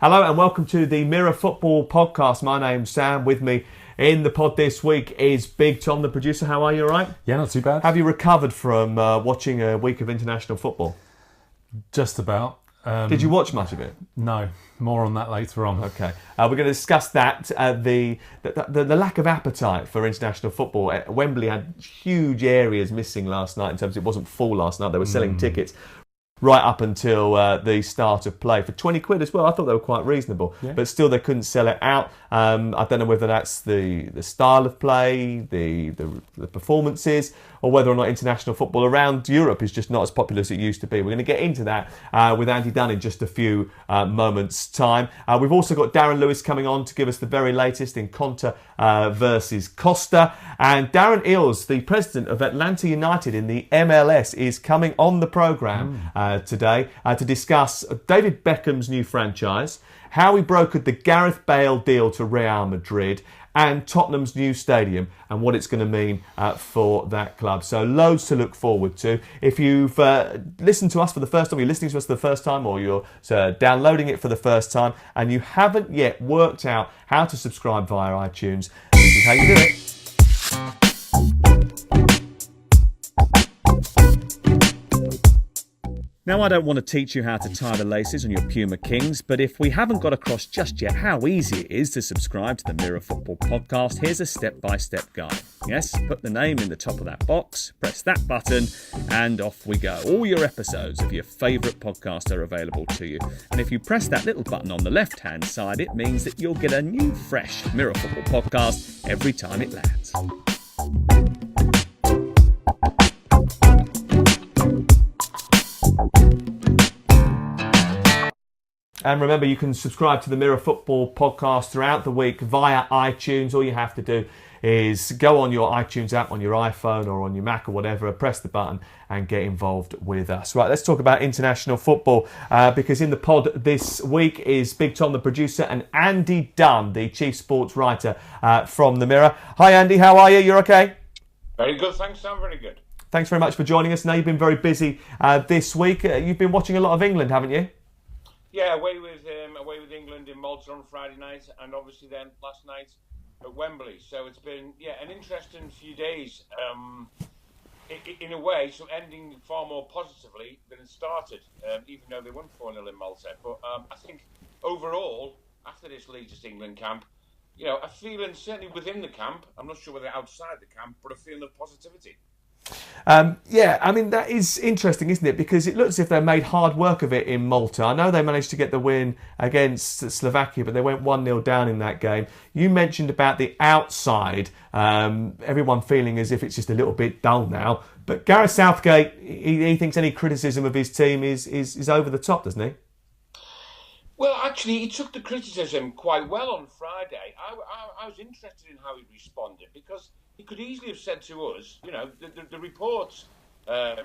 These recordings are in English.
Hello and welcome to the Mirror Football Podcast. My name's Sam. With me in the pod this week is Big Tom, the producer. How are you, all right? Yeah, not too bad. Have you recovered from watching a week of international football? Just about. Did you watch much of it? No, more on that later on. Okay. We're going to discuss that, the lack of appetite for international football. Wembley had huge areas missing last night in terms of it wasn't full last night. They were selling tickets right up until the start of play for 20 quid as well. I thought they were quite reasonable, but still they couldn't sell it out. I don't know whether that's the style of play, the performances, or whether or not international football around Europe is just not as popular as it used to be. We're going to get into that with Andy Dunn in just a few moments' time. We've also got Darren Lewis coming on to give us the very latest in Costa versus Costa. And Darren Eales, the president of Atlanta United in the MLS, is coming on the programme today to discuss David Beckham's new franchise, how he brokered the Gareth Bale deal to Real Madrid, and Tottenham's new stadium and what it's going to mean for that club. So loads to look forward to. If you've listened to us for the first time, you're listening to us for the first time, or you're downloading it for the first time, and you haven't yet worked out how to subscribe via iTunes, this is how you do it. Now, I don't want to teach you how to tie the laces on your Puma Kings, but if we haven't got across just yet how easy it is to subscribe to the Mirror Football Podcast, here's a step-by-step guide. Yes, put the name in the top of that box, press that button, and off we go. All your episodes of your favourite podcast are available to you. And if you press that little button on the left-hand side, it means that you'll get a new, fresh Mirror Football Podcast every time it lands. And remember, you can subscribe to the Mirror Football Podcast throughout the week via iTunes. All you have to do is go on your iTunes app on your iPhone or on your Mac or whatever, press the button and get involved with us. Right, let's talk about international football because in the pod this week is Big Tom, the producer, and Andy Dunn, the chief sports writer from the Mirror. Hi, Andy. How are you? You're okay? Very good. Thanks, Sam. Very good. Thanks very much for joining us. Now, you've been very busy this week. You've been watching a lot of England, haven't you? Yeah, away with England in Malta on Friday night, and obviously then last night at Wembley. So it's been an interesting few days. In a way, so ending far more positively than it started, even though they won 4-0 in Malta. But I think overall, after this latest England camp, a feeling certainly within the camp. I'm not sure whether outside the camp, but a feeling of positivity. I mean, that is interesting, isn't it? Because it looks as if they made hard work of it in Malta. I know they managed to get the win against Slovakia, but they went 1-0 down in that game. You mentioned about the outside, everyone feeling as if it's just a little bit dull now. But Gareth Southgate, he thinks any criticism of his team is over the top, doesn't he? Well, actually, he took the criticism quite well on Friday. I was interested in how he responded because he could easily have said to us, the reports were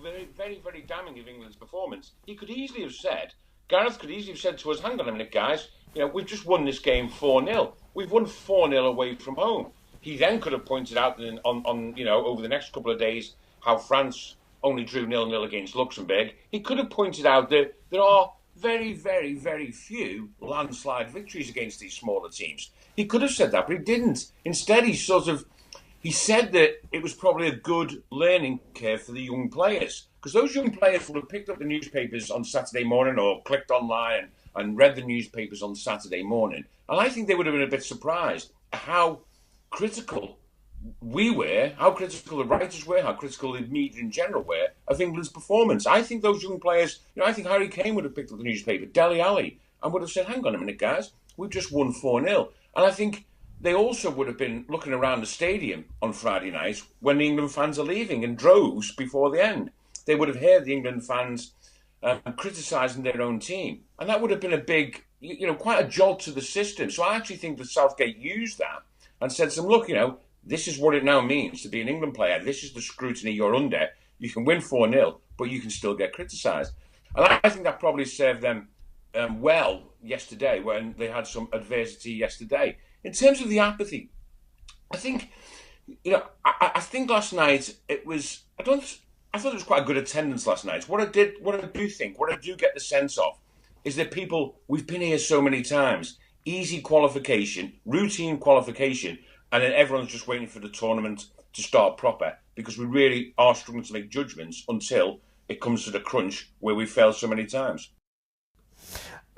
very, very, very damning of England's performance. Gareth could easily have said to us, hang on a minute, guys, we've just won this game 4-0. We've won 4-0 away from home. He then could have pointed out on over the next couple of days how France only drew 0-0 against Luxembourg. He could have pointed out that there are very, very, very few landslide victories against these smaller teams. He could have said that, but he didn't. Instead, he said that it was probably a good learning curve for the young players, because those young players would have picked up the newspapers on Saturday morning or clicked online and read the newspapers on Saturday morning. And I think they would have been a bit surprised at how critical we were, how critical the writers were, how critical the media in general were of England's performance. I think those young players, I think Harry Kane would have picked up the newspaper, Dele Alli, and would have said, hang on a minute, guys, we've just won 4-0. And I think they also would have been looking around the stadium on Friday night when the England fans are leaving in droves before the end. They would have heard the England fans criticising their own team. And that would have been a big, quite a jolt to the system. So I actually think that Southgate used that and said to them, look, this is what it now means to be an England player. This is the scrutiny you're under. You can win 4-0, but you can still get criticised. And I think that probably served them well yesterday when they had some adversity yesterday. In terms of the apathy, I think, I think last night it was, I thought it was quite a good attendance last night. What I do get the sense of is that we've been here so many times. Easy qualification, routine qualification, and then everyone's just waiting for the tournament to start proper, because we really are struggling to make judgments until it comes to the crunch where we failed so many times.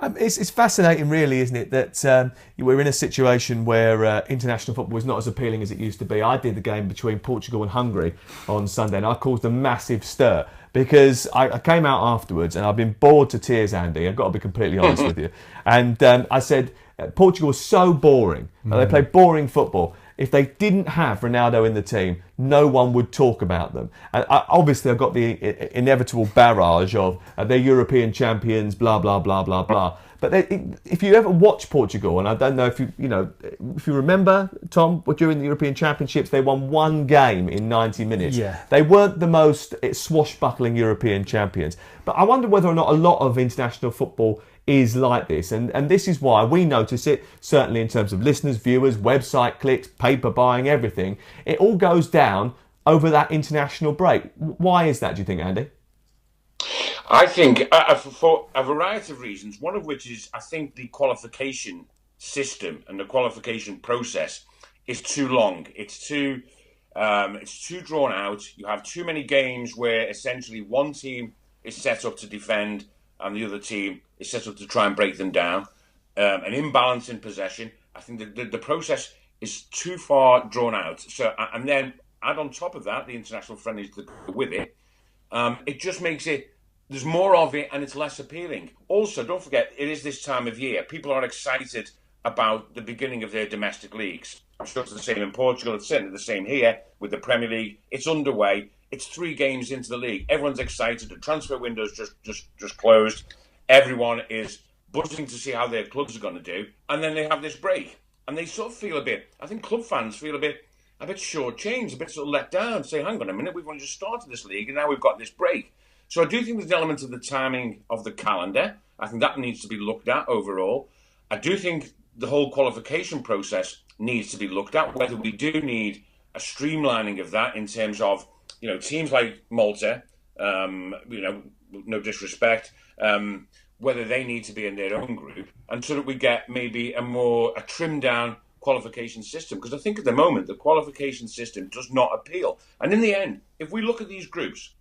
It's fascinating, really, isn't it, that we're in a situation where international football is not as appealing as it used to be. I did the game between Portugal and Hungary on Sunday, and I caused a massive stir because I came out afterwards and I've been bored to tears, Andy. I've got to be completely honest with you. And I said, Portugal was so boring. They played boring football. If they didn't have Ronaldo in the team, no one would talk about them. And obviously, I've got the inevitable barrage of they're European champions, blah, blah, blah, blah, blah. But if you ever watch Portugal, and I don't know if if you remember, Tom, during the European Championships, they won one game in 90 minutes. Yeah. They weren't the most swashbuckling European champions. But I wonder whether or not a lot of international football is like this, and this is why we notice it, certainly in terms of listeners, viewers, website clicks, paper buying, everything. It all goes down over that international break. Why is that, do you think, Andy? I think for a variety of reasons, one of which is I think the qualification system and the qualification process is too long. It's too drawn out. You have too many games where essentially one team is set up to defend and the other team is set up to try and break them down. An imbalance in possession. I think the process is too far drawn out. So, and then add on top of that the international friendlies that go with it. It just makes it, there's more of it and it's less appealing. Also, don't forget, it is this time of year. People are excited about the beginning of their domestic leagues. I'm sure it's the same in Portugal. It's certainly the same here with the Premier League. It's underway. It's 3 games into the league. Everyone's excited. The transfer window's just closed. Everyone is buzzing to see how their clubs are going to do. And then they have this break. And they sort of feel a bit, I think club fans feel a bit short-changed, a bit sort of let down. Say, hang on a minute, we've only just started this league and now we've got this break. So I do think there's an element of the timing of the calendar. I think that needs to be looked at overall. I do think the whole qualification process needs to be looked at, whether we do need a streamlining of that in terms of, teams like Malta, no disrespect, whether they need to be in their own group, and so that we get maybe a trimmed down qualification system. Because I think at the moment, the qualification system does not appeal. And in the end, if we look at these groups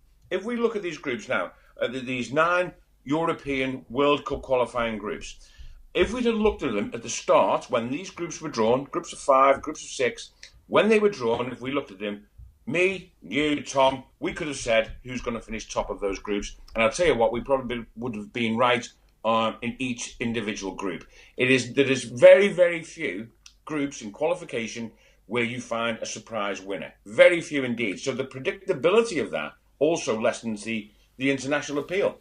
now, these 9 European World Cup qualifying groups, if we'd have looked at them at the start, when these groups were drawn, groups of 5, groups of 6, when they were drawn, if we looked at them, me, you, Tom, we could have said who's going to finish top of those groups. And I'll tell you what, we probably would have been right in each individual group. There is very, very few groups in qualification where you find a surprise winner. Very few indeed. So the predictability of that also lessens the international appeal.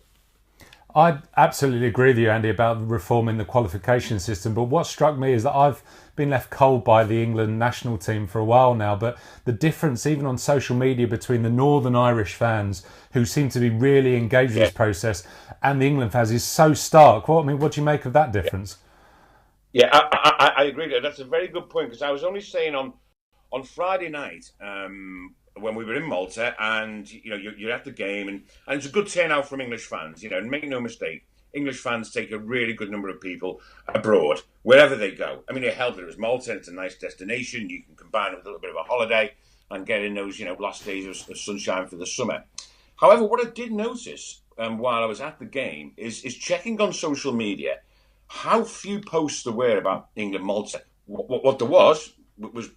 I absolutely agree with you, Andy, about reforming the qualification system. But what struck me is that I've been left cold by the England national team for a while now. But the difference, even on social media, between the Northern Irish fans, who seem to be really engaged with this process, and the England fans is so stark. What do you make of that difference? Yeah, I agree. That's a very good point, because I was only saying on Friday night, when we were in Malta, and you're at the game, and it's a good turnout from English fans. And make no mistake, English fans take a really good number of people abroad wherever they go. I mean, it helped that it was Malta. It's a nice destination. You can combine it with a little bit of a holiday and get in those last days of sunshine for the summer. However, what I did notice while I was at the game is checking on social media how few posts there were about England Malta. What there was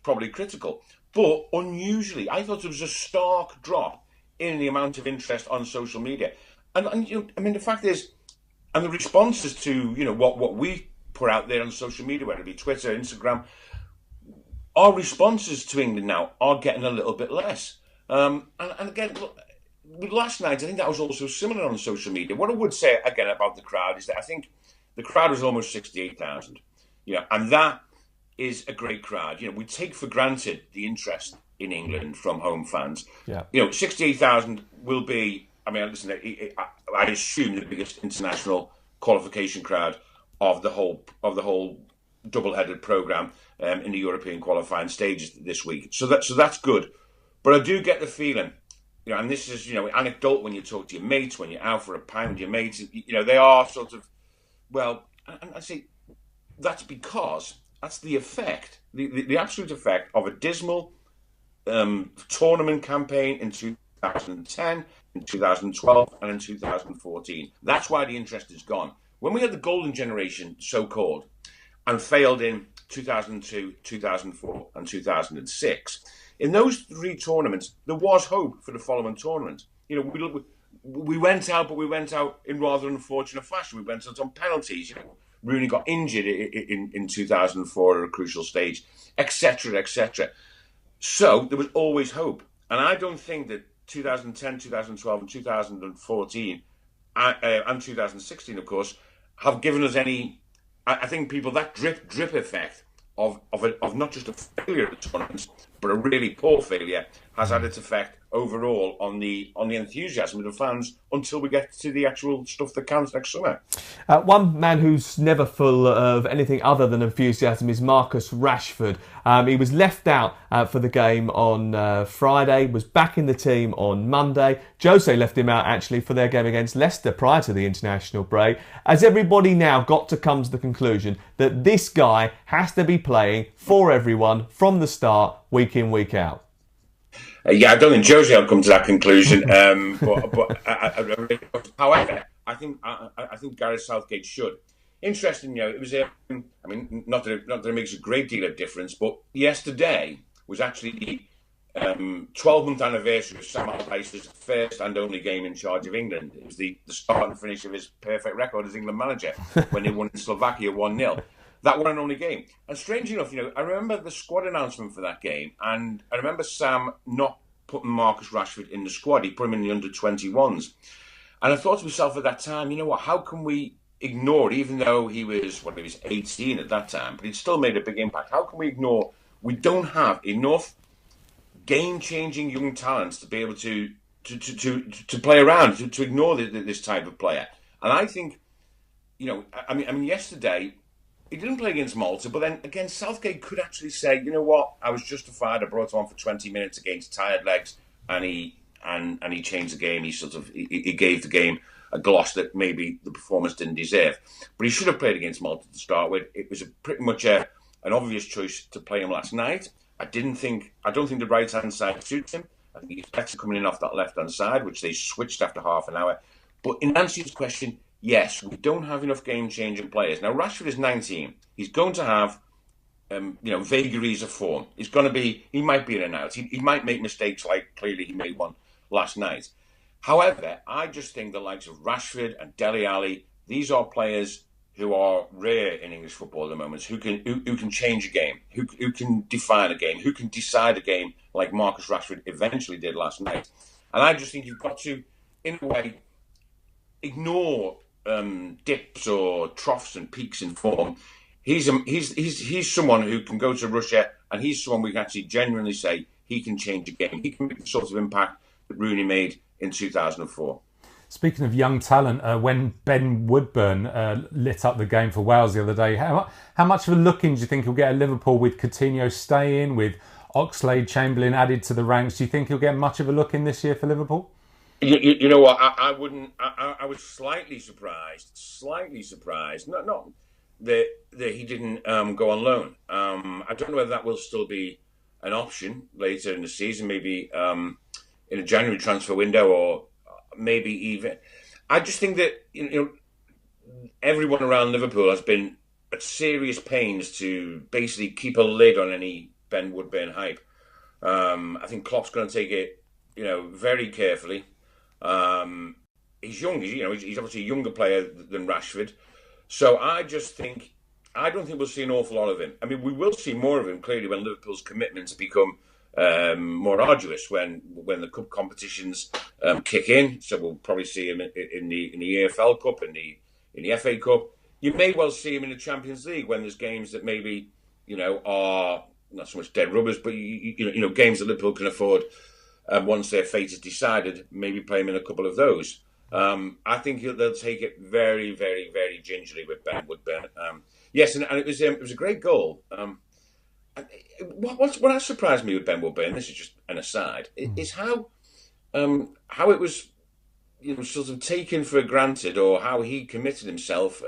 probably critical. But unusually, I thought there was a stark drop in the amount of interest on social media. And the fact is, and the responses to, what we put out there on social media, whether it be Twitter, Instagram, our responses to England now are getting a little bit less. And again, look, last night, I think that was also similar on social media. What I would say, again, about the crowd is that I think the crowd was almost 68,000. And that is a great crowd. We take for granted the interest in England from home fans. Yeah. 68,000 will be, listen, I assume the biggest international qualification crowd of the whole double-headed programme in the European qualifying stages this week. So that's good. But I do get the feeling, and this is, anecdotal when you talk to your mates, when you're out for a pint with your mates, they are sort of Well, and I say that's because that's the effect, the absolute effect of a dismal tournament campaign in 2010, in 2012, and in 2014. That's why the interest is gone. When we had the golden generation, so-called, and failed in 2002, 2004, and 2006, in those three tournaments, there was hope for the following tournament. You know, we went out, but we went out in rather unfortunate fashion. We went out on penalties. You know, Rooney got injured in 2004 at a crucial stage, etc., etc. So there was always hope. And I don't think that 2010, 2012, and 2014, and 2016, of course, have given us any. I think people, that drip effect of not just a failure at the tournaments, but a really poor failure, has had its effect overall on the enthusiasm of the fans until we get to the actual stuff that counts next summer. One man who's never full of anything other than enthusiasm is Marcus Rashford. He was left out for the game on Friday, was back in the team on Monday. Jose left him out actually for their game against Leicester prior to the international break. Has everybody now got to come to the conclusion that this guy has to be playing for everyone from the start, week in, week out? Yeah, I don't think Jose will come to that conclusion. However, I think Gareth Southgate should. Interesting, you know, it was. I mean, not that it makes a great deal of difference, but yesterday was actually the 12-month anniversary of Sam Allardyce's first and only game in charge of England. It was the start and finish of his perfect record as England manager when they won in Slovakia 1-0. That one and only game. And strange enough, you know, I remember the squad announcement for that game, and I remember Sam not putting Marcus Rashford in the squad. He put him in the under-21s. And I thought to myself at that time, you know what, how can we ignore it, even though he was 18 at that time, but he'd still made a big impact. How can we ignore, we don't have enough game-changing young talents to be able to play around, to ignore this type of player. And I think, you know, I mean, yesterday, he didn't play against Malta, but then again, Southgate could actually say, you know what, I was justified. I brought him on for 20 minutes against tired legs, and he changed the game. He gave the game a gloss that maybe the performance didn't deserve. But he should have played against Malta to start with. It was pretty much an obvious choice to play him last night. I don't think the right hand side suits him. I think he's better coming in off that left hand side, which they switched after half an hour. But in answer to his question, yes, we don't have enough game-changing players. Now, Rashford is 19. He's going to have, vagaries of form. He might be in and out. He might make mistakes like clearly he made one last night. However, I just think the likes of Rashford and Dele Alli, these are players who are rare in English football at the moment, who can change a game, who can define a game, who can decide a game like Marcus Rashford eventually did last night. And I just think you've got to, in a way, ignore dips or troughs and peaks in form. He's someone who can go to Russia, and he's someone we can actually genuinely say he can change a game. He can make the sort of impact that Rooney made in 2004. Speaking of young talent, when Ben Woodburn lit up the game for Wales the other day, how much of a look-in do you think he'll get at Liverpool with Coutinho staying, with Oxlade-Chamberlain added to the ranks? Do you think he'll get much of a look-in this year for Liverpool? You know what? I wouldn't. I was slightly surprised. Not that he didn't go on loan. I don't know whether that will still be an option later in the season, maybe in a January transfer window, or maybe even. I just think that everyone around Liverpool has been at serious pains to basically keep a lid on any Ben Woodburn hype. I think Klopp's going to take it, very carefully. He's young. He's obviously a younger player than Rashford. So I don't think we'll see an awful lot of him. I mean, we will see more of him clearly when Liverpool's commitments become more arduous, when the cup competitions kick in. So we'll probably see him in the EFL Cup and in the FA Cup. You may well see him in the Champions League when there's games that maybe are not so much dead rubbers, but games that Liverpool can afford. Once their fate is decided, maybe play him in a couple of those. I think they'll take it very, very, very gingerly with Ben Woodburn. Yes, and it was a great goal. What surprised me with Ben Woodburn, this is just an aside, is how it was sort of taken for granted, or how he committed himself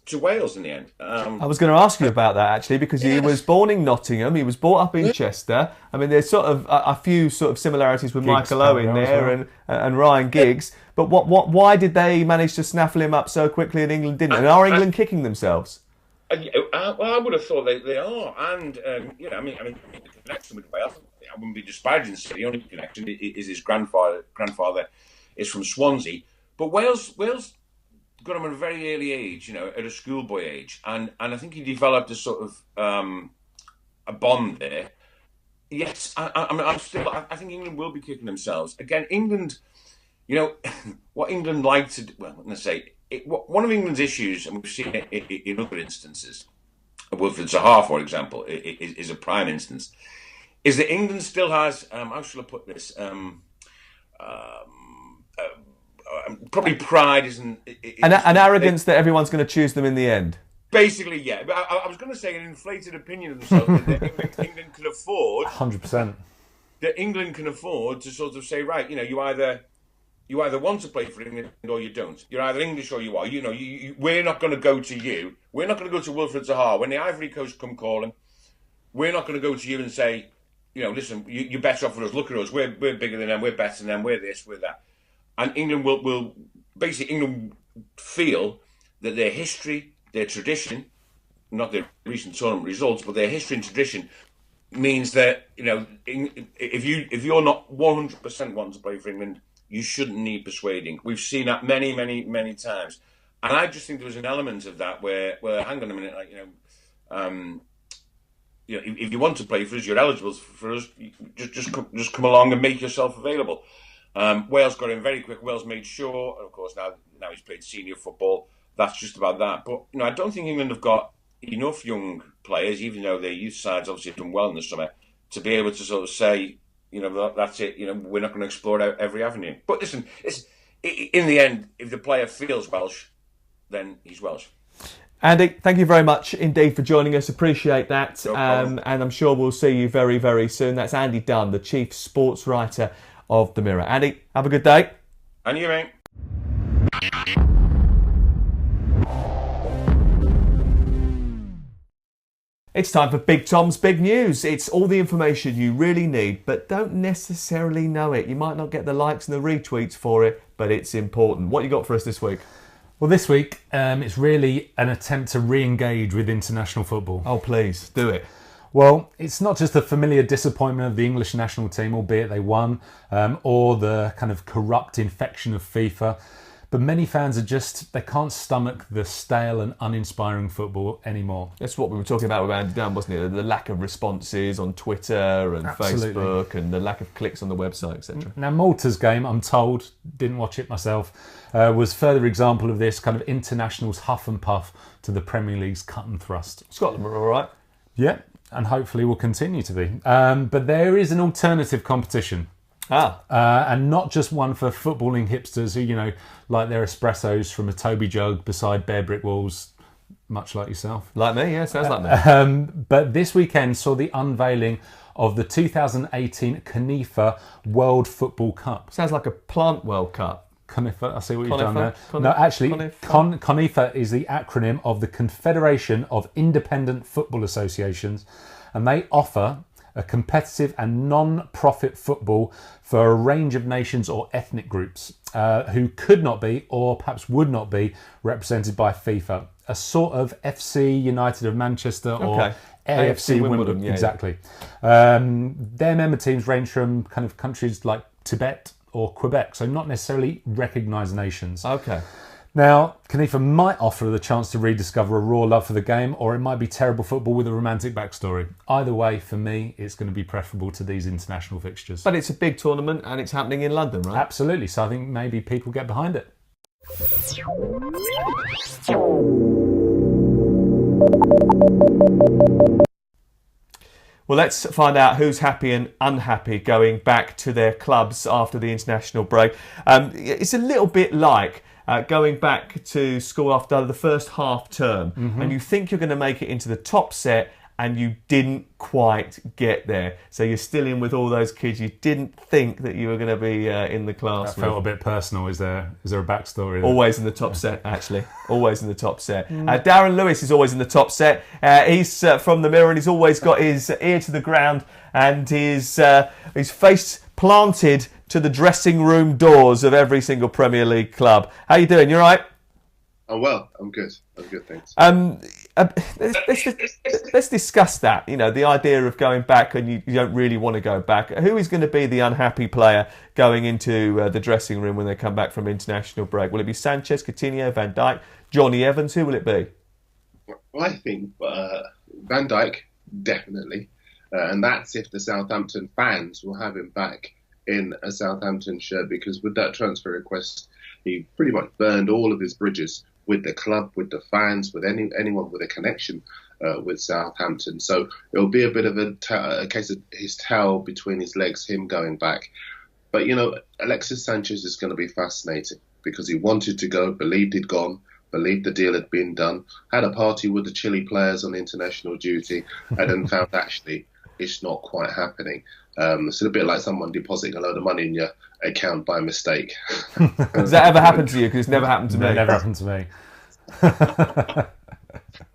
to Wales in the end. I was going to ask you about that actually, because he was born in Nottingham, he was brought up in Chester. I mean, there's sort of a few sort of similarities with Giggs Michael Owen there and Ryan Giggs. But why did they manage to snaffle him up so quickly and England didn't? And are England kicking themselves? Well, I would have thought they are, and I mean, the connection with Wales, I wouldn't be disparaging to say the only connection is his grandfather. Grandfather is from Swansea, but Wales got him at a very early age, at a schoolboy age, and I think he developed a sort of a bond there. Yes, I think England will be kicking themselves again. England, what England like to do. Well, let's say. One of England's issues, and we've seen it in other instances, Wilfred Zaha, for example, is a prime instance, is that England still has, how shall I put this, probably pride isn't... An arrogance that everyone's going to choose them in the end. Basically, yeah. I was going to say an inflated opinion of themselves that England can afford... 100%. That England can afford to sort of say, right, you either want to play for England or you don't. You're either English or you are. We're not going to go to you. We're not going to go to Wilfred Zaha. When the Ivory Coast come calling, we're not going to go to you and say, listen, you're better off with us. Look at us. We're bigger than them. We're better than them. We're this, we're that. And England will basically, England feel that their history, their tradition, not their recent tournament results, but their history and tradition means that, if you're not 100% wanting to play for England, you shouldn't need persuading. We've seen that many, many, many times, and I just think there was an element of that where hang on a minute, if you want to play for us, you're eligible for us. Just come along and make yourself available. Wales got in very quick. Wales made sure, and of course now he's played senior football. That's just about that. But I don't think England have got enough young players, even though their youth sides obviously have done well in the summer, to be able to sort of say, that's it. We're not going to explore every avenue. But listen, in the end, if the player feels Welsh, then he's Welsh. Andy, thank you very much indeed for joining us. Appreciate that. No problem. And I'm sure we'll see you very, very soon. That's Andy Dunn, the chief sports writer of The Mirror. Andy, have a good day. And you, mate. It's time for Big Tom's Big News. It's all the information you really need, but don't necessarily know it. You might not get the likes and the retweets for it, but it's important. What you got for us this week? Well, this week, it's really an attempt to re-engage with international football. Oh, please, do it. Well, it's not just the familiar disappointment of the English national team, albeit they won, or the kind of corrupt infection of FIFA. But many fans they can't stomach the stale and uninspiring football anymore. That's what we were talking about with Andy Dunn, wasn't it? The lack of responses on Twitter and Absolutely. Facebook, and the lack of clicks on the website, etc. Now, Malta's game, I'm told, didn't watch it myself, was further example of this kind of international's huff and puff to the Premier League's cut and thrust. Scotland were all right. Yeah, and hopefully will continue to be. But there is an alternative competition. And not just one for footballing hipsters who, like their espressos from a Toby jug beside bare brick walls, much like yourself. Like me, yeah, sounds like me. But this weekend saw the unveiling of the 2018 CONIFA World Football Cup. Sounds like a plant World Cup. CONIFA, I see what you've done there. No, actually, CONIFA is the acronym of the Confederation of Independent Football Associations, and they offer a competitive and non-profit football for a range of nations or ethnic groups who could not be, or perhaps would not be, represented by FIFA. A sort of FC United of Manchester or AFC Wimbledon. Yeah, exactly. Their member teams range from kind of countries like Tibet or Quebec, so not necessarily recognised nations. Okay. Now, CONIFA might offer the chance to rediscover a raw love for the game, or it might be terrible football with a romantic backstory. Either way, for me, it's going to be preferable to these international fixtures. But it's a big tournament and it's happening in London, right? Absolutely, so I think maybe people get behind it. Well, let's find out who's happy and unhappy going back to their clubs after the international break. It's a little bit like going back to school after the first half term, and you think you're going to make it into the top set and you didn't quite get there. So you're still in with all those kids. You didn't think that you were going to be in the class. That felt a bit personal. Is there a backstory there? Always in the top set, actually. Always in the top set. Darren Lewis is always in the top set. He's from the Mirror, and he's always got his ear to the ground and his face planted to the dressing room doors of every single Premier League club. How you doing? You all right? Oh, well, I'm good, thanks. Let's discuss that. You know, the idea of going back, and you don't really want to go back. Who is going to be the unhappy player going into the dressing room when they come back from international break? Will it be Sanchez, Coutinho, Van Dijk, Johnny Evans? Who will it be? Well, I think Van Dijk, definitely. And that's if the Southampton fans will have him back in a Southampton shirt, because with that transfer request, he pretty much burned all of his bridges with the club, with the fans, with anyone with a connection with Southampton. So it'll be a bit of a case of his tail between his legs, him going back. But, you know, Alexis Sanchez is going to be fascinating because he wanted to go, believed he'd gone, believed the deal had been done, had a party with the Chile players on international duty, and then found actually it's not quite happening. It's a bit like someone depositing a load of money in your account by mistake. Does that ever happen to you? Because it's never happened to me. It never happened to me.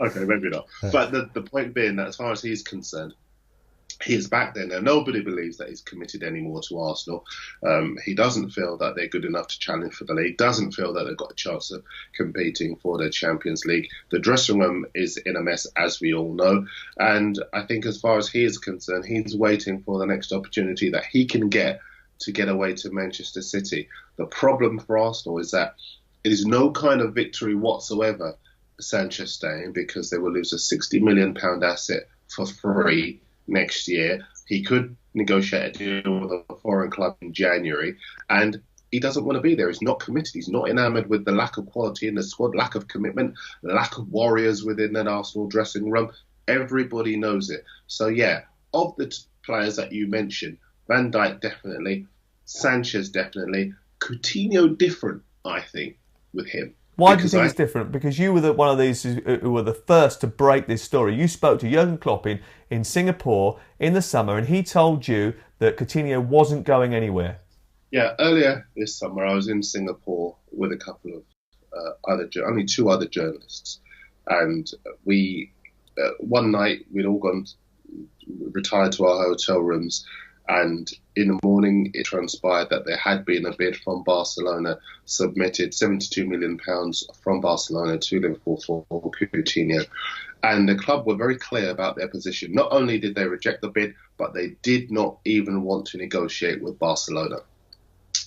Okay, maybe not. But the point being that as far as he's concerned, he's back there now. Nobody believes that he's committed anymore to Arsenal. He doesn't feel that they're good enough to challenge for the league, doesn't feel that they've got a chance of competing for the Champions League. The dressing room is in a mess, as we all know. And I think as far as he is concerned, he's waiting for the next opportunity that he can get to get away to Manchester City. The problem for Arsenal is that it is no kind of victory whatsoever Sanchez staying, because they will lose a £60 million asset for free next year. He could negotiate a deal with a foreign club in January, and he doesn't want to be there. He's not committed. He's not enamoured with the lack of quality in the squad, lack of commitment, lack of warriors within that Arsenal dressing room. Everybody knows it. So yeah, of the players that you mentioned, Van Dijk definitely, Sanchez definitely, Coutinho different, I think, with him. Why do you think it's different? Because you were one of these who were the first to break this story. You spoke to Jurgen Klopp in Singapore in the summer, and he told you that Coutinho wasn't going anywhere. Yeah, earlier this summer I was in Singapore with a couple of only two other journalists, and we one night we'd all retired to our hotel rooms. And in the morning, it transpired that there had been a bid from Barcelona submitted, £72 million from Barcelona to Liverpool for Coutinho. And the club were very clear about their position. Not only did they reject the bid, but they did not even want to negotiate with Barcelona.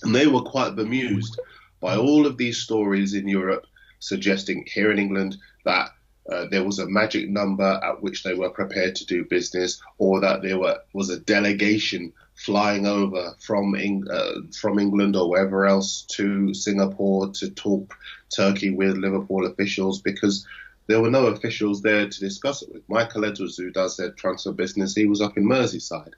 And they were quite bemused by all of these stories in Europe suggesting here in England that there was a magic number at which they were prepared to do business, or that there was a delegation flying over from England or wherever else to Singapore to talk Turkey with Liverpool officials, because there were no officials there to discuss it with. Michael Edwards, who does their transfer business, he was up in Merseyside.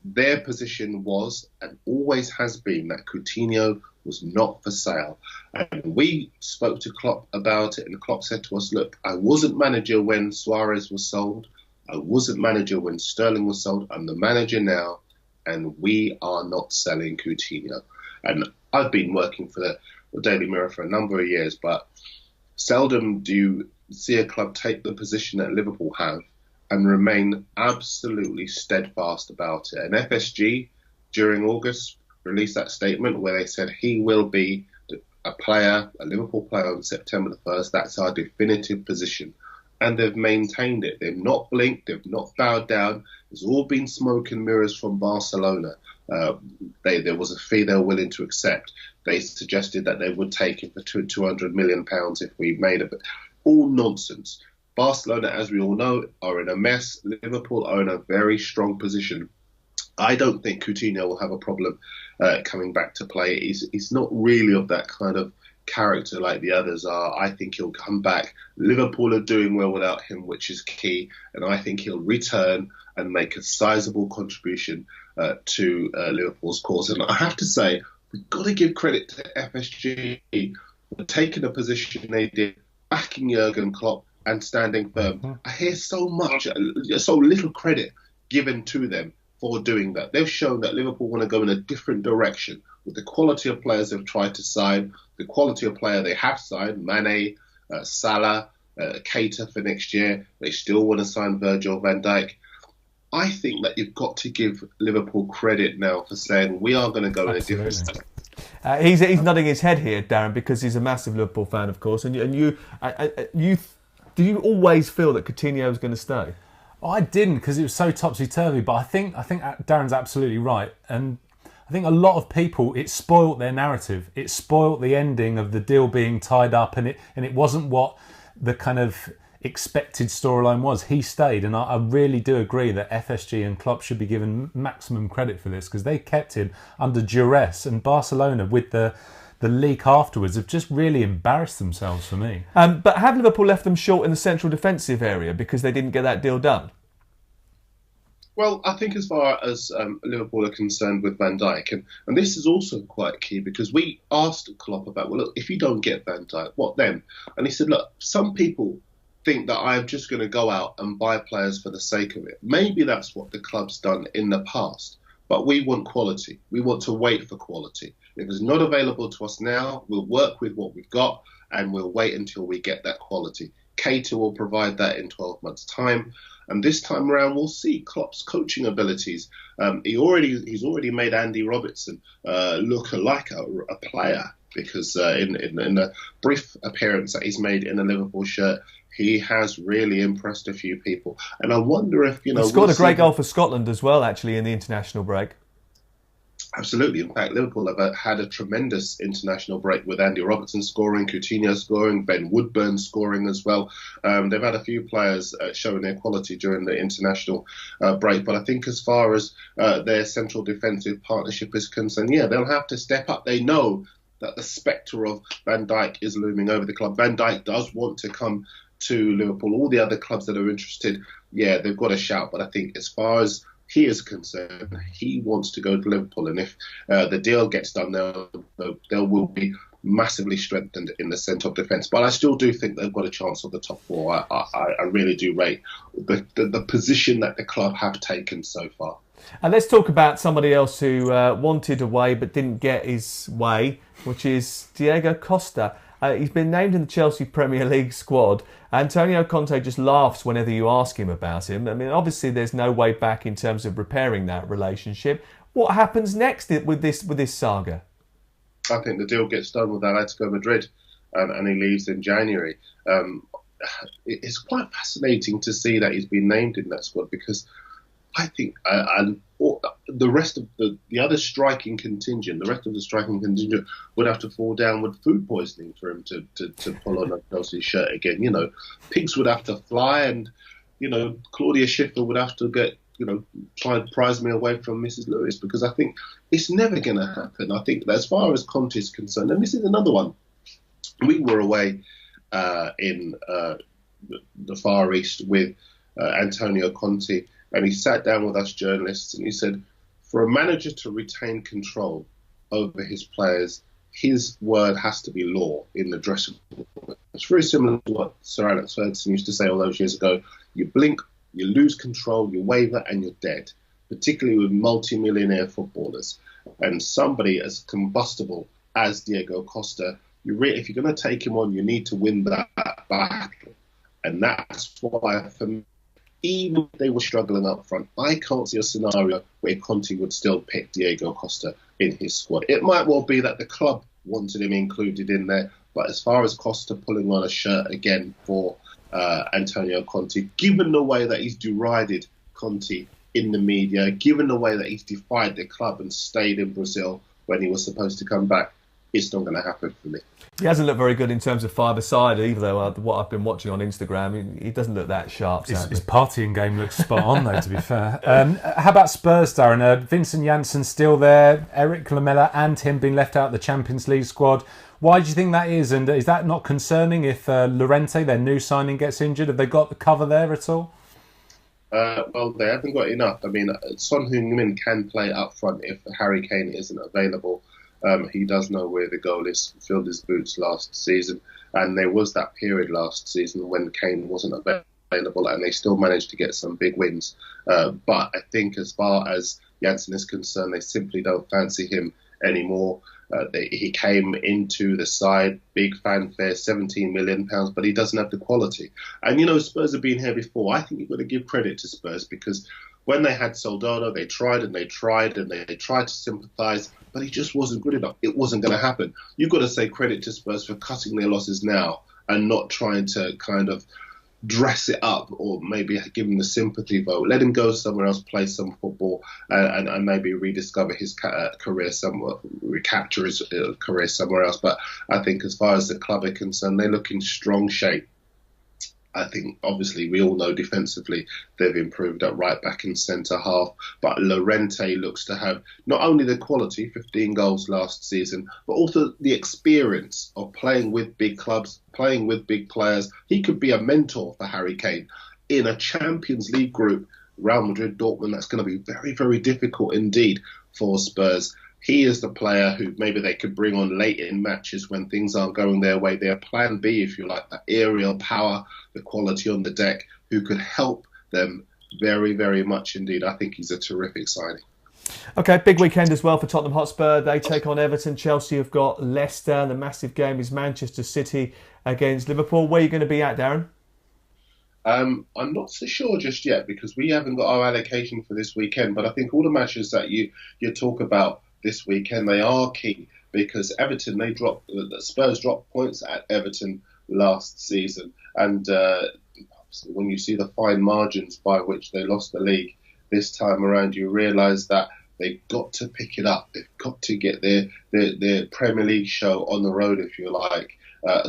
Their position was, and always has been, that Coutinho was not for sale. And we spoke to Klopp about it, and Klopp said to us, look, I wasn't manager when Suarez was sold. I wasn't manager when Sterling was sold. I'm the manager now, and we are not selling Coutinho. And I've been working for the Daily Mirror for a number of years, but seldom do you see a club take the position that Liverpool have and remain absolutely steadfast about it. And FSG, during August, released that statement where they said he will be a Liverpool player on September the 1st. That's our definitive position. And they've maintained it. They've not blinked. They've not bowed down. There's all been smoke and mirrors from Barcelona. There was a fee they were willing to accept. They suggested that they would take him for £200 million if we made it. All nonsense. Barcelona, as we all know, are in a mess. Liverpool are in a very strong position. I don't think Coutinho will have a problem coming back to play. He's not really of that kind of character like the others are. I think he'll come back. Liverpool are doing well without him, which is key. And I think he'll return and make a sizable contribution to Liverpool's cause. And I have to say, we've got to give credit to FSG for taking a position they did, backing Jurgen Klopp, and standing firm. I hear so much, so little credit given to them for doing that. They've shown that Liverpool want to go in a different direction with the quality of players they've tried to sign, the quality of player they have signed, Mane, Salah, Keita for next year. They still want to sign Virgil van Dijk. I think that you've got to give Liverpool credit now for saying we are going to go in a different direction. He's nodding his head here, Darren, because he's a massive Liverpool fan, of course. And you did you always feel that Coutinho was going to stay? I didn't, because it was so topsy-turvy. But I think Darren's absolutely right. And I think a lot of people, it spoilt their narrative. It spoilt the ending of the deal being tied up, and it wasn't what the kind of expected storyline was. He stayed, and I really do agree that FSG and Klopp should be given maximum credit for this, because they kept him under duress, and Barcelona with the leak afterwards have just really embarrassed themselves for me. But have Liverpool left them short in the central defensive area because they didn't get that deal done? Well, I think as far as Liverpool are concerned with Van Dijk, and this is also quite key, because we asked Klopp about, well, look, if you don't get Van Dijk, what then? And he said, look, some people think that I'm just going to go out and buy players for the sake of it. Maybe that's what the club's done in the past, but we want quality. We want to wait for quality. If it's not available to us now, we'll work with what we've got and we'll wait until we get that quality. Keita will provide that in 12 months' time. And this time around, we'll see Klopp's coaching abilities. He's already made Andy Robertson look like a player, because in a brief appearance that he's made in a Liverpool shirt, he has really impressed a few people. And I wonder if, he scored a great goal for Scotland as well, actually, in the international break. Absolutely. In fact, Liverpool have had a tremendous international break with Andy Robertson scoring, Coutinho scoring, Ben Woodburn scoring as well. They've had a few players showing their quality during the international break. But I think as far as their central defensive partnership is concerned, yeah, they'll have to step up. They know that the spectre of Van Dijk is looming over the club. Van Dijk does want to come to Liverpool. All the other clubs that are interested, yeah, they've got a shout. But I think as far as he is concerned, he wants to go to Liverpool. And if the deal gets done, they will be massively strengthened in the centre of defence. But I still do think they've got a chance of the top four. I really do rate the position that the club have taken so far. And let's talk about somebody else who wanted a way but didn't get his way, which is Diego Costa. He's been named in the Chelsea Premier League squad. Antonio Conte just laughs whenever you ask him about him. I mean, obviously there's no way back in terms of repairing that relationship. What happens next with this saga? I think the deal gets done with Atletico Madrid, and he leaves in January. It's quite fascinating to see that he's been named in that squad, because I think the rest of the other striking contingent, would have to fall down with food poisoning for him to pull on a Chelsea shirt again. Pigs would have to fly, and Claudia Schiffer would have to get try and prize me away from Mrs. Lewis, because I think it's never going to happen. I think that as far as Conte is concerned, and this is another one, we were away in the Far East with Antonio Conte. And he sat down with us journalists and he said, for a manager to retain control over his players, his word has to be law in the dressing room. It's very similar to what Sir Alex Ferguson used to say all those years ago. You blink, you lose control, you waver, and you're dead, particularly with multi-millionaire footballers. And somebody as combustible as Diego Costa, if you're going to take him on, you need to win that battle. And that's why, for me, even if they were struggling up front, I can't see a scenario where Conte would still pick Diego Costa in his squad. It might well be that the club wanted him included in there, but as far as Costa pulling on a shirt again for Antonio Conte, given the way that he's derided Conte in the media, given the way that he's defied the club and stayed in Brazil when he was supposed to come back, it's not going to happen for me. He hasn't looked very good in terms of five-a-side either, though. What I've been watching on Instagram, he doesn't look that sharp. His partying game looks spot on, though, to be fair. How about Spurs, Darren? Vincent Jansen still there, Eric Lamela and him being left out of the Champions League squad. Why do you think that is? And is that not concerning if Llorente, their new signing, gets injured? Have they got the cover there at all? Well, they haven't got enough. I mean, Son Heung-min can play up front if Harry Kane isn't available. He does know where the goal is. Filled his boots last season, and there was that period last season when Kane wasn't available, and they still managed to get some big wins. But I think as far as Jansen is concerned, they simply don't fancy him anymore. He came into the side, big fanfare, £17 million, but he doesn't have the quality. And, Spurs have been here before. I think you've got to give credit to Spurs, because when they had Soldado, they tried and they tried and they tried to sympathise, but he just wasn't good enough. It wasn't going to happen. You've got to say credit to Spurs for cutting their losses now and not trying to kind of dress it up or maybe give him the sympathy vote. Let him go somewhere else, play some football, and maybe rediscover his career somewhere, recapture his career somewhere else. But I think as far as the club are concerned, they look in strong shape. I think, obviously, we all know defensively they've improved at right back and centre half. But Llorente looks to have not only the quality, 15 goals last season, but also the experience of playing with big clubs, playing with big players. He could be a mentor for Harry Kane in a Champions League group. Real Madrid, Dortmund, that's going to be very, very difficult indeed for Spurs. He is the player who maybe they could bring on late in matches when things aren't going their way. Their plan B, if you like, that aerial power, the quality on the deck, who could help them very, very much indeed. I think he's a terrific signing. OK, big weekend as well for Tottenham Hotspur. They take on Everton. Chelsea have got Leicester. The massive game is Manchester City against Liverpool. Where are you going to be at, Darren? I'm not so sure just yet, because we haven't got our allocation for this weekend. But I think all the matches that you talk about this weekend, they are key, because Everton, the Spurs dropped points at Everton last season, and when you see the fine margins by which they lost the league this time around, you realise that they've got to pick it up. They've got to get their Premier League show on the road, if you like.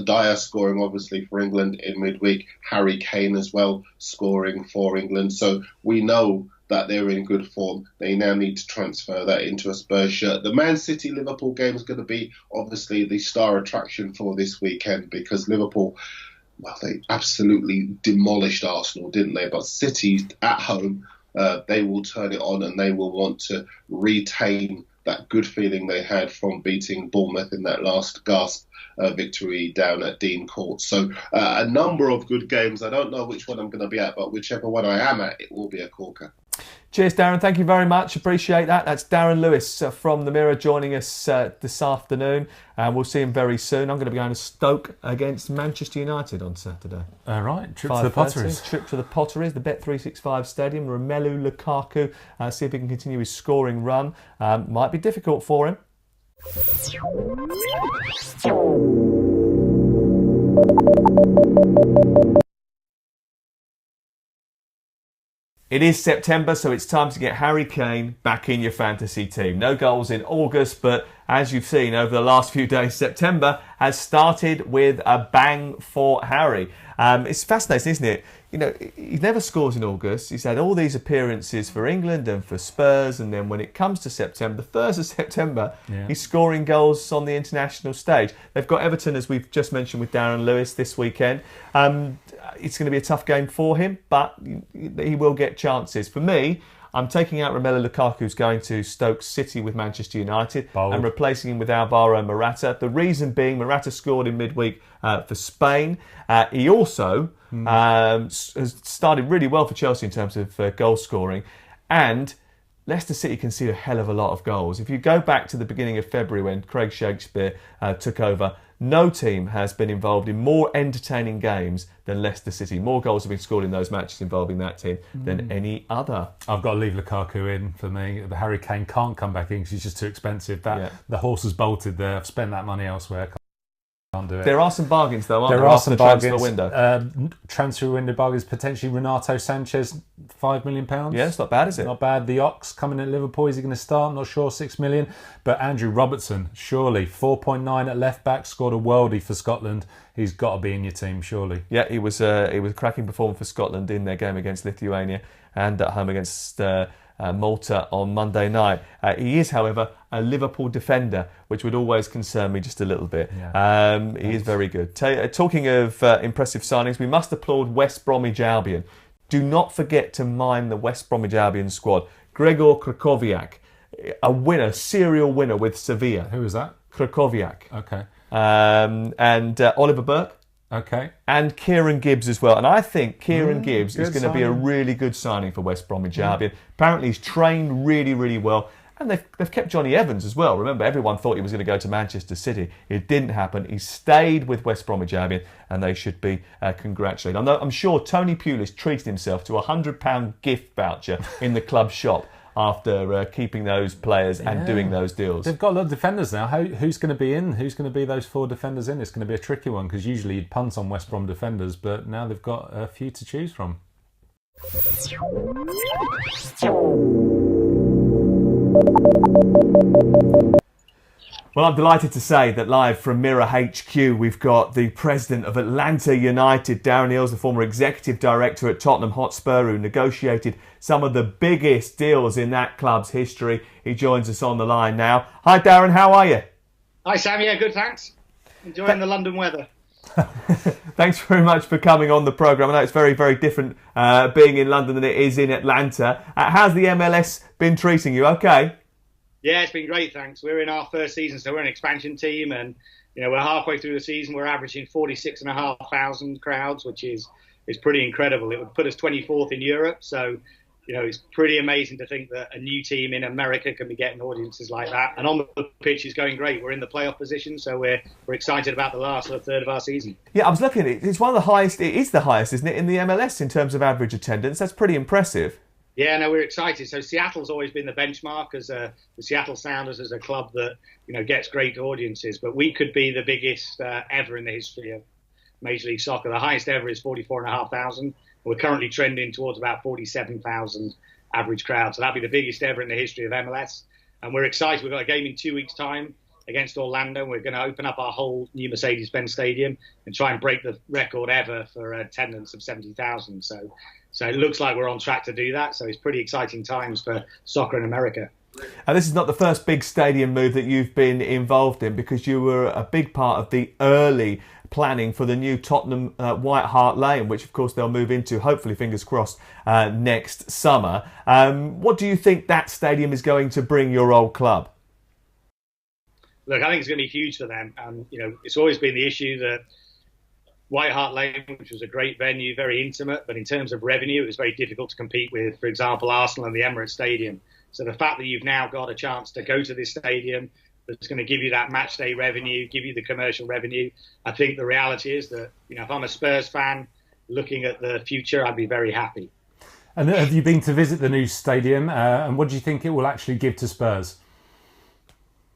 Dyer scoring obviously for England in midweek, Harry Kane as well scoring for England, so we know that they're in good form. They now need to transfer that into a Spurs shirt. The Man City-Liverpool game is going to be obviously the star attraction for this weekend, because Liverpool, well, they absolutely demolished Arsenal, didn't they? But City at home, they will turn it on and they will want to retain that good feeling they had from beating Bournemouth in that last gasp victory down at Dean Court. So a number of good games. I don't know which one I'm going to be at, but whichever one I am at, it will be a corker. Cheers, Darren. Thank you very much. Appreciate that. That's Darren Lewis from The Mirror joining us this afternoon. We'll see him very soon. I'm going to be going to Stoke against Manchester United on Saturday. All right, trip to the Potteries. Trip to the Potteries, the Bet365 Stadium. Romelu Lukaku, see if he can continue his scoring run. Might be difficult for him. It is September, so it's time to get Harry Kane back in your fantasy team. No goals in August, but as you've seen over the last few days, September has started with a bang for Harry. It's fascinating, isn't it? You know, he never scores in August. He's had all these appearances for England and for Spurs, and then when it comes to September, the 1st of September, he's scoring goals on the international stage. They've got Everton, as we've just mentioned, with Darren Lewis this weekend. It's going to be a tough game for him, but he will get chances. For me, I'm taking out Romelu Lukaku, who's going to Stoke City with Manchester United, and replacing him with Alvaro Morata. The reason being, Morata scored in midweek for Spain. He also has started really well for Chelsea in terms of goal scoring. And Leicester City concede a hell of a lot of goals. If you go back to the beginning of February when Craig Shakespeare took over, no team has been involved in more entertaining games than Leicester City. More goals have been scored in those matches involving that team than any other. I've got to leave Lukaku in for me. The Harry Kane can't come back in because he's just too expensive. The horse has bolted there. I've spent that money elsewhere. Can't do it. There are some bargains though, aren't there? There are some bargains. Transfer window bargains. Potentially Renato Sanchez, £5 million. Yeah, it's not bad, is it? Not bad. The Ox coming at Liverpool. Is he going to start? Not sure. £6 million. But Andrew Robertson, surely 4.9 at left back, scored a worldie for Scotland. He's got to be in your team, surely. Yeah, he was a cracking performer for Scotland in their game against Lithuania and at home against Malta on Monday night. He is, however, a Liverpool defender, which would always concern me just a little bit. He is very good. Talking of impressive signings, we must applaud West Bromwich Albion. Do not forget to mine the West Bromwich Albion squad. Gregor Krakowiak. a winner, serial winner with Sevilla. Who was that? Krakowiak. Okay. And Oliver Burke. Okay. And Kieran Gibbs as well. And I think Kieran Gibbs is going to be a signing. really good signing for West Bromwich Albion. Apparently he's trained really, really well. And they've kept Johnny Evans as well. Remember, everyone thought he was going to go to Manchester City. It didn't happen. He stayed with West Bromwich Albion, and they should be congratulated. I'm sure Tony Pulis treated himself to a £100 gift voucher in the club shop after keeping those players and doing those deals. They've got a lot of defenders now. Who's going to be in? Who's going to be those 4 defenders in? It's going to be a tricky one because usually you'd punt on West Brom defenders, but now they've got a few to choose from. Well, I'm delighted to say that live from Mirror HQ, we've got the president of Atlanta United, Darren Eales, the former executive director at Tottenham Hotspur, who negotiated some of the biggest deals in that club's history. He joins us on the line now. Hi, Darren. How are you? Hi, Sam. Yeah, good, thanks. Enjoying the London weather. Thanks very much for coming on the programme. I know it's very, very different being in London than it is in Atlanta. How's the MLS been treating you? Okay. Yeah, it's been great, thanks. We're in our first season, so we're an expansion team, and we're halfway through the season. We're averaging 46,500 crowds, which is pretty incredible. It would put us 24th in Europe, so it's pretty amazing to think that a new team in America can be getting audiences like that. And on the pitch, it's going great. We're in the playoff position, so we're excited about the last third of our season. Yeah, I was looking at it. It's one of the highest. It is the highest, isn't it, in the MLS in terms of average attendance? That's pretty impressive. Yeah, no, we're excited. So Seattle's always been the benchmark as the Seattle Sounders as a club that gets great audiences. But we could be the biggest ever in the history of Major League Soccer. The highest ever is 44,500. We're currently trending towards about 47,000 average crowd. So that'll be the biggest ever in the history of MLS. And we're excited. We've got a game in 2 weeks' time against Orlando. We're going to open up our whole new Mercedes-Benz Stadium and try and break the record ever for attendance of 70,000. So it looks like we're on track to do that. So it's pretty exciting times for soccer in America. And this is not the first big stadium move that you've been involved in, because you were a big part of the early planning for the new Tottenham White Hart Lane, which of course they'll move into, hopefully, fingers crossed, next summer. What do you think that stadium is going to bring your old club? Look, I think it's going to be huge for them. It's always been the issue that White Hart Lane, which was a great venue, very intimate, but in terms of revenue, it was very difficult to compete with, for example, Arsenal and the Emirates Stadium. So the fact that you've now got a chance to go to this stadium that's going to give you that match day revenue, give you the commercial revenue, I think the reality is that, if I'm a Spurs fan looking at the future, I'd be very happy. And have you been to visit the new stadium? And what do you think it will actually give to Spurs?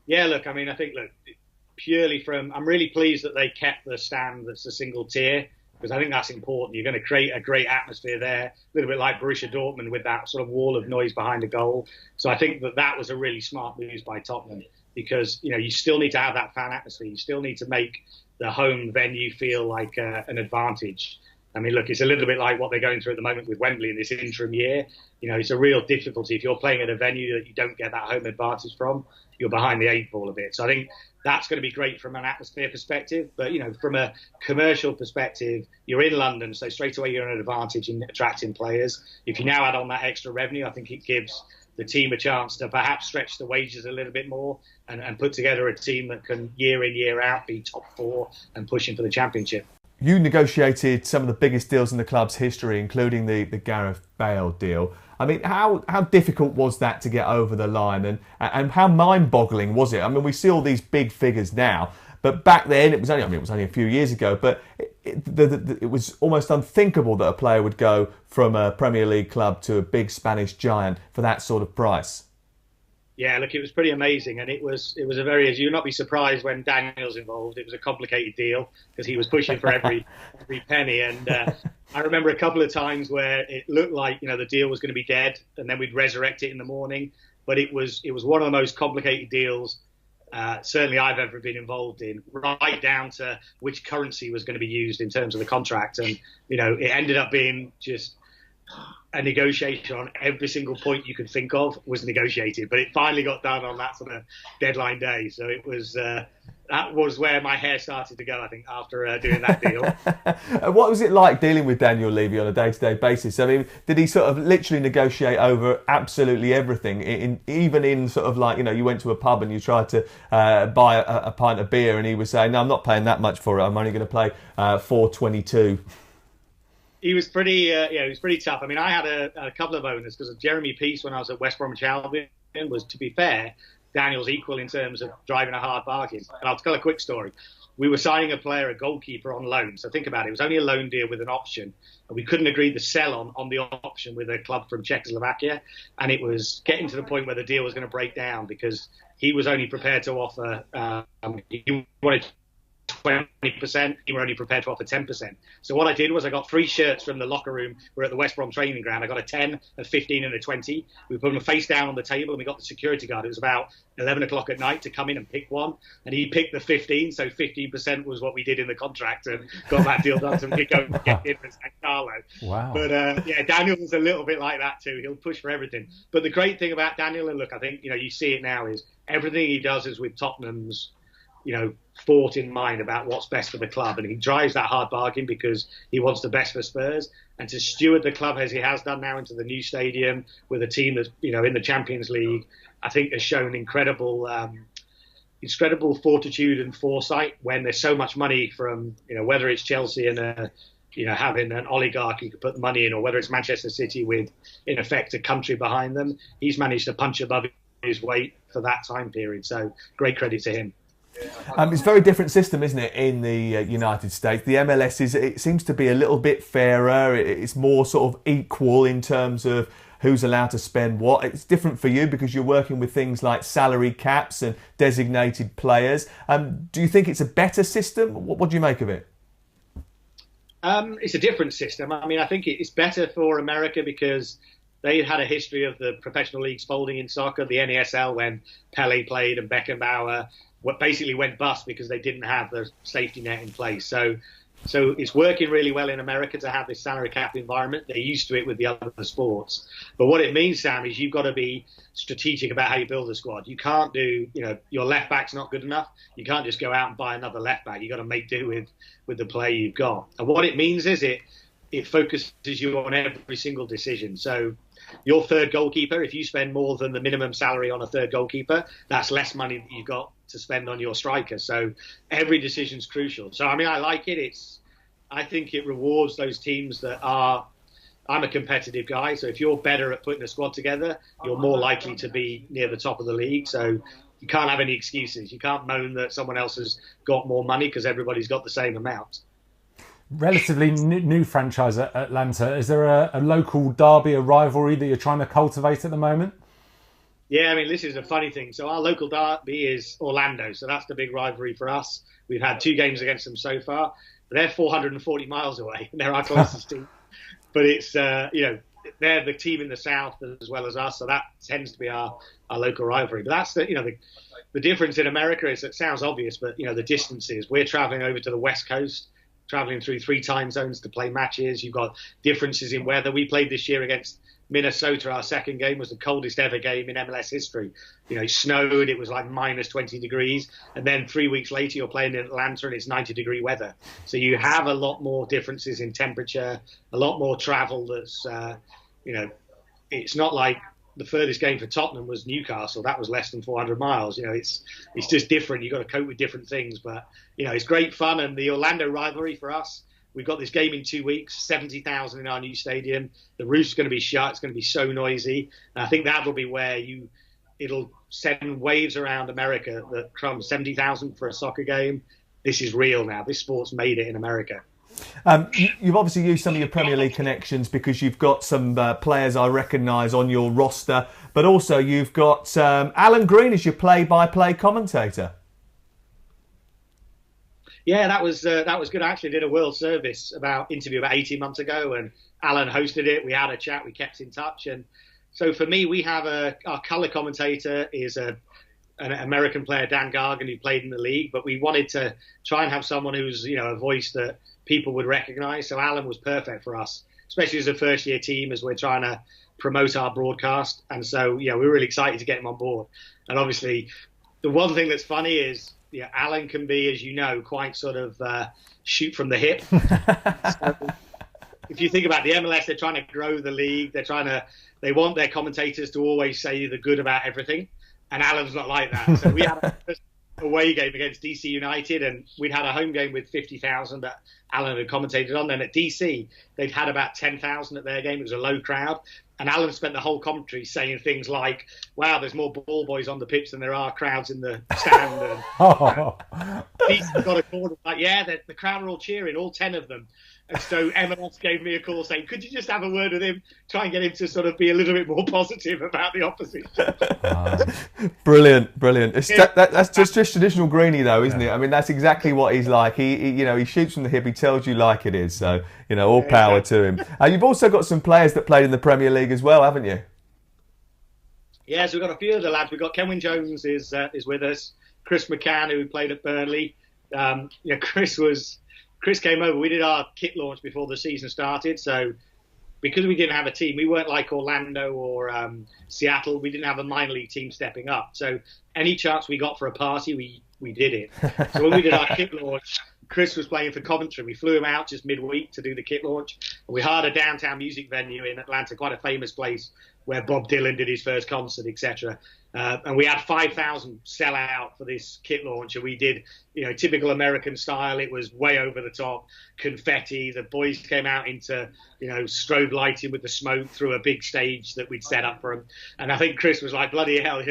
Yeah, look, purely I'm really pleased that they kept the stand that's a single tier, because I think that's important. You're going to create a great atmosphere there, a little bit like Borussia Dortmund with that sort of wall of noise behind the goal. So I think that was a really smart move by Tottenham, because you still need to have that fan atmosphere. You still need to make the home venue feel like an advantage. Look, it's a little bit like what they're going through at the moment with Wembley in this interim year. It's a real difficulty if you're playing at a venue that you don't get that home advantage from. You're behind the 8 ball a bit. So I think that's going to be great from an atmosphere perspective. But, from a commercial perspective, you're in London, so straight away you're at an advantage in attracting players. If you now add on that extra revenue, I think it gives the team a chance to perhaps stretch the wages a little bit more and put together a team that can year in, year out be top 4 and pushing for the championship. You negotiated some of the biggest deals in the club's history, including the Gareth Bale deal. How difficult was that to get over the line, and how mind-boggling was it? We see all these big figures now, but back then it was only a few years ago, but it was almost unthinkable that a player would go from a Premier League club to a big Spanish giant for that sort of price. Yeah, look, it was pretty amazing, and it was a very, as you'll not be surprised when Daniel's involved, it was a complicated deal because he was pushing for every penny, and I remember a couple of times where it looked like the deal was going to be dead, and then we'd resurrect it in the morning, but it was one of the most complicated deals certainly I've ever been involved in, right down to which currency was going to be used in terms of the contract, and it ended up being just a negotiation on every single point you could think of was negotiated, but it finally got done on that sort of deadline day. So it was that was where my hair started to go, I think, after doing that deal. What was it like dealing with Daniel Levy on a day-to-day basis? I mean, did he sort of literally negotiate over absolutely everything? Even in sort of like, you went to a pub and you tried to buy a pint of beer and he was saying, no, I'm not paying that much for it. I'm only going to play $4.22. He was pretty, he was pretty tough. I mean, I had a couple of owners because of Jeremy Peace when I was at West Bromwich Albion was, to be fair, Daniel's equal in terms of driving a hard bargain. And I'll tell a quick story. We were signing a player, a goalkeeper, on loan. So think about it. It was only a loan deal with an option. And we couldn't agree to sell on the option with a club from Czechoslovakia. And it was getting to the point where the deal was going to break down because he was only prepared to offer, he wanted 20%, you were only prepared to offer 10%. So what I did was I got 3 shirts from the locker room. We're at the West Brom training ground. I got a 10, a 15 and a 20. We put them face down on the table and we got the security guard. It was about 11 o'clock at night to come in and pick one. And he picked the 15. So 15% was what we did in the contract and got that deal done so we could go and get in for San Carlo. Wow. But Daniel was a little bit like that too. He'll push for everything. But the great thing about Daniel, and look, I think, you see it now, is everything he does is with Tottenham's thought in mind about what's best for the club, and he drives that hard bargain because he wants the best for Spurs. And to steward the club as he has done now into the new stadium with a team that's in the Champions League, I think has shown incredible fortitude and foresight when there's so much money from whether it's Chelsea and having an oligarch who could put the money in, or whether it's Manchester City with in effect a country behind them. He's managed to punch above his weight for that time period. So great credit to him. It's a very different system, isn't it, in the United States? The MLS it seems to be a little bit fairer. It's more sort of equal in terms of who's allowed to spend what. It's different for you because you're working with things like salary caps and designated players. Do you think it's a better system? What do you make of it? It's a different system. I mean, I think it's better for America because they had a history of the professional leagues folding in soccer, the NASL when Pele played and Beckenbauer basically went bust because they didn't have the safety net in place. So it's working really well in America to have this salary cap environment. They're used to it with the other sports. But what it means, Sam, is you've got to be strategic about how you build a squad. You can't do, your left back's not good enough. You can't just go out and buy another left back. You've got to make do with the player you've got. And what it means is it focuses you on every single decision. So your third goalkeeper, if you spend more than the minimum salary on a third goalkeeper, that's less money that you've got to spend on your striker. So every decision's crucial. So, I mean, I like it. I think it rewards those teams that are... I'm a competitive guy, so if you're better at putting a squad together, you're more likely to be near the top of the league. So you can't have any excuses. You can't moan that someone else has got more money because everybody's got the same amount. Relatively new franchise at Atlanta. Is there a local derby, a rivalry that you're trying to cultivate at the moment? Yeah, I mean, this is a funny thing. So our local derby is Orlando. So that's the big rivalry for us. We've had 2 games against them so far. They're 440 miles away. They're our closest team. But it's, they're the team in the south as well as us. So that tends to be our local rivalry. But that's the difference in America is, it sounds obvious, but, the distances. We're traveling over to the West Coast, traveling through 3 time zones to play matches. You've got differences in weather. We played this year against Minnesota. Our second game was the coldest ever game in MLS history. It snowed. It was like minus 20 degrees. And then 3 weeks later, you're playing in Atlanta and it's 90-degree weather. So you have a lot more differences in temperature, a lot more travel. That's, it's not like the furthest game for Tottenham was Newcastle. That was less than 400 miles. It's just different. You've got to cope with different things. But, it's great fun. And the Orlando rivalry for us, we've got this game in 2 weeks, 70,000 in our new stadium. The roof's going to be shut. It's going to be so noisy. And I think that will be where it'll send waves around America that come 70,000 for a soccer game. This is real now. This sport's made it in America. You've obviously used some of your Premier League connections because you've got some players I recognise on your roster, but also you've got Alan Green as your play-by-play commentator. Yeah, that was good. I actually did a World Service interview about 18 months ago, and Alan hosted it. We had a chat. We kept in touch, and so for me, we have our colour commentator is an American player, Dan Gargan, who played in the league. But we wanted to try and have someone who's a voice that people would recognise. So Alan was perfect for us, especially as a first-year team, as we're trying to promote our broadcast. And so we're really excited to get him on board. And obviously, the one thing that's funny is, Alan can be, as you know, quite sort of shoot from the hip. So, if you think about the MLS, they're trying to grow the league. They want their commentators to always say the good about everything, and Alan's not like that. So we had a away game against DC United, and we'd had a home game with 50,000 that Alan had commentated on. Then at DC, they'd had about 10,000 at their game. It was a low crowd. And Alan spent the whole commentary saying things like, wow, there's more ball boys on the pitch than there are crowds in the stand. And Peace got a call like, yeah, the crowd are all cheering, all 10 of them. And so MLS gave me a call saying, could you just have a word with him, try and get him to sort of be a little bit more positive about the opposition. Brilliant. That's just traditional Greenie, though, isn't it? I mean, that's exactly what he's like. He shoots from the hip. He tells you like it is. So, all power to him. You've also got some players that played in the Premier League as well, haven't you? Yeah, so we've got a few of the lads. We've got Kenwyne Jones is with us. Chris McCann, who played at Burnley. Chris came over. We did our kit launch before the season started. So because we didn't have a team, we weren't like Orlando or Seattle. We didn't have a minor league team stepping up. So any chance we got for a party, we did it. So when we did our kit launch, Chris was playing for Coventry. We flew him out just midweek to do the kit launch. And we hired a downtown music venue in Atlanta, quite a famous place where Bob Dylan did his first concert, etc. And we had 5,000 sell out for this kit launch. And we did, typical American style. It was way over the top, confetti. The boys came out into, strobe lighting with the smoke through a big stage that we'd set up for them. And I think Chris was like, bloody hell,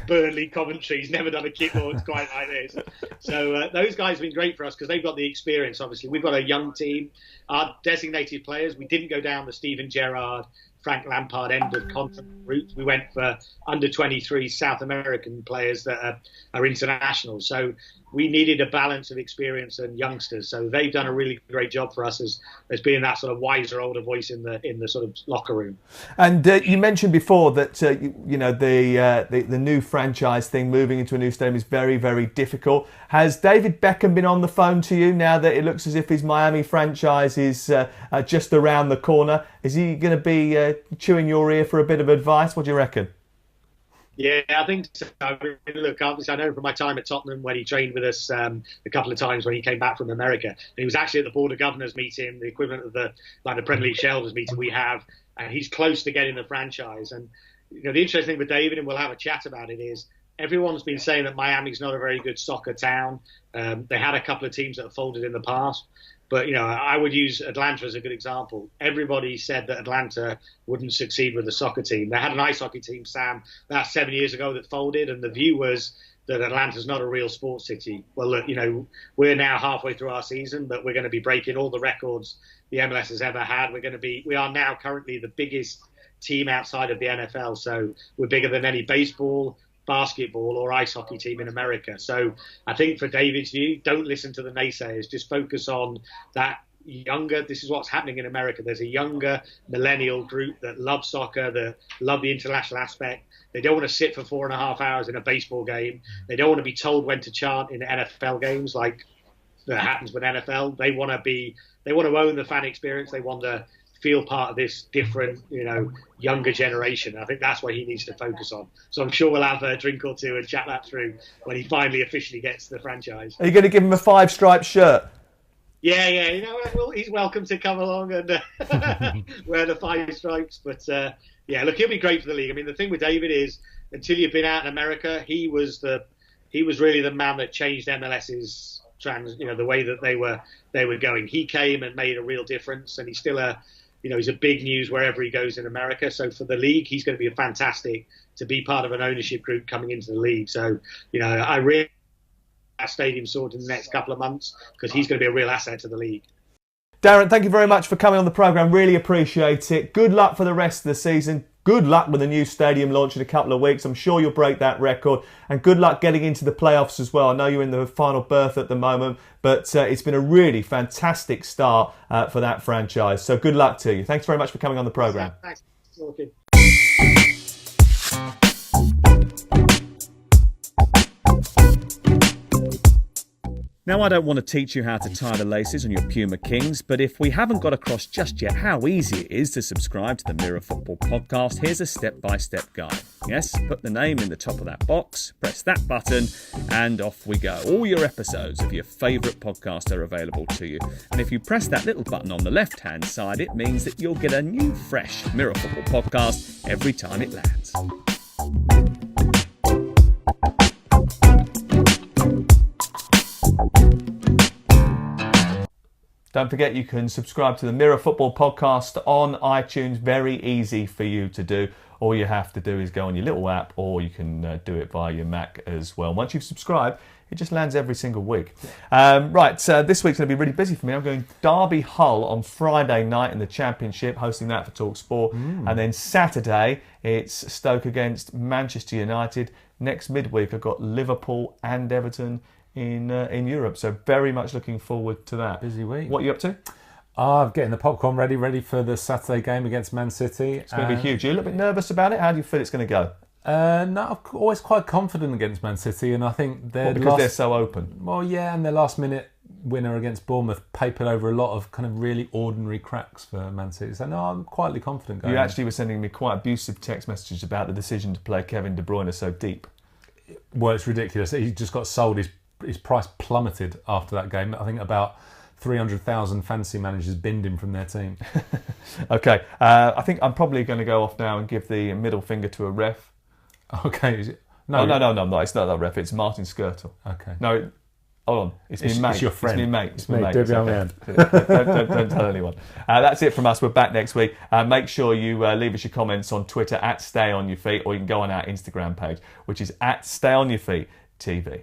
Burnley, Coventry, he's never done a kit launch quite like this. So those guys have been great for us because they've got the experience, obviously. We've got a young team. Our designated players, we didn't go down the Steven Gerrard, Frank Lampard end of contract route. We went for under 23 South American players that are international. So we needed a balance of experience and youngsters. So they've done a really great job for us as being that sort of wiser, older voice in the sort of locker room. And you mentioned before that the new franchise thing, moving into a new stadium, is very, very difficult. Has David Beckham been on the phone to you now that it looks as if his Miami franchise is just around the corner? Is he going to be chewing your ear for a bit of advice? What do you reckon? Yeah, I think so. Look, obviously, I know from my time at Tottenham when he trained with us a couple of times when he came back from America. And he was actually at the Board of Governors meeting, the equivalent of the Premier League shareholders meeting we have, and he's close to getting the franchise. And the interesting thing with David, and we'll have a chat about it, is everyone's been saying that Miami's not a very good soccer town. They had a couple of teams that have folded in the past. But, I would use Atlanta as a good example. Everybody said that Atlanta wouldn't succeed with a soccer team. They had an ice hockey team, Sam, about 7 years ago that folded, and the view was that Atlanta's not a real sports city. Well, look, we're now halfway through our season, but we're going to be breaking all the records the MLS has ever had. We are now currently the biggest team outside of the NFL. So we're bigger than any baseball, basketball or ice hockey team in America. So I think for David's view, don't listen to the naysayers. Just focus on that younger. This is what's happening in America. There's a younger millennial group that love soccer, that love the international aspect. They don't want to sit for 4.5 hours in a baseball game. They don't want to be told when to chant in NFL games like that happens with NFL. They want to own the fan experience. They want to feel part of this different, younger generation. I think that's what he needs to focus on. So I'm sure we'll have a drink or two and chat that through when he finally officially gets the franchise. Are you going to give him a 5-stripe shirt? Yeah. He's welcome to come along and wear the 5 stripes. But look, he'll be great for the league. I mean, the thing with David is, until you've been out in America, he was really the man that changed MLS's the way that they were going. He came and made a real difference, and he's still he's a big news wherever he goes in America. So for the league, he's going to be fantastic to be part of an ownership group coming into the league. So, I really that stadium sorted in the next couple of months because he's going to be a real asset to the league. Darren, thank you very much for coming on the programme. Really appreciate it. Good luck for the rest of the season. Good luck with the new stadium launch in a couple of weeks. I'm sure you'll break that record. And good luck getting into the playoffs as well. I know you're in the final berth at the moment, but it's been a really fantastic start for that franchise. So good luck to you. Thanks very much for coming on the programme. Thanks. Okay. Now, I don't want to teach you how to tie the laces on your Puma Kings, but if we haven't got across just yet how easy it is to subscribe to the Mirror Football podcast, here's a step-by-step guide. Yes, put the name in the top of that box, press that button, and off we go. All your episodes of your favourite podcast are available to you. And if you press that little button on the left-hand side, it means that you'll get a new, fresh Mirror Football podcast every time it lands. Don't forget you can subscribe to the Mirror Football podcast on iTunes. Very easy for you to do. All you have to do is go on your little app, or you can do it via your Mac as well. Once you've subscribed, it just lands every single week. This week's going to be really busy for me. I'm going Derby Hull on Friday night in the Championship, hosting that for TalkSport. And then Saturday, it's Stoke against Manchester United. Next midweek, I've got Liverpool and Everton in Europe, so very much looking forward to that. Busy week. What are you up to? I'm getting the popcorn ready for the Saturday game against Man City. It's going to be huge. You're a little bit nervous about it? How do you feel it's going to go? No, I'm always quite confident against Man City, and I think because they're so open. Well, yeah, and their last-minute winner against Bournemouth papered over a lot of kind of really ordinary cracks for Man City. So no, I'm quietly confident going. You actually were sending me quite abusive text messages about the decision to play Kevin De Bruyne so deep. Well, it's ridiculous. He just got sold. His price plummeted after that game. I think about 300,000 fantasy managers binned him from their team. Okay, I think I'm probably going to go off now and give the middle finger to a ref. Okay. No, it's not that ref. It's Martin Skirtle. Okay. No, hold on. It's my mate. It's your friend. It's my mate. It's my mate. Don't tell anyone. That's it from us. We're back next week. Make sure you leave us your comments on Twitter @StayOnYourFeet, or you can go on our Instagram page, which is @StayOnYourFeet TV.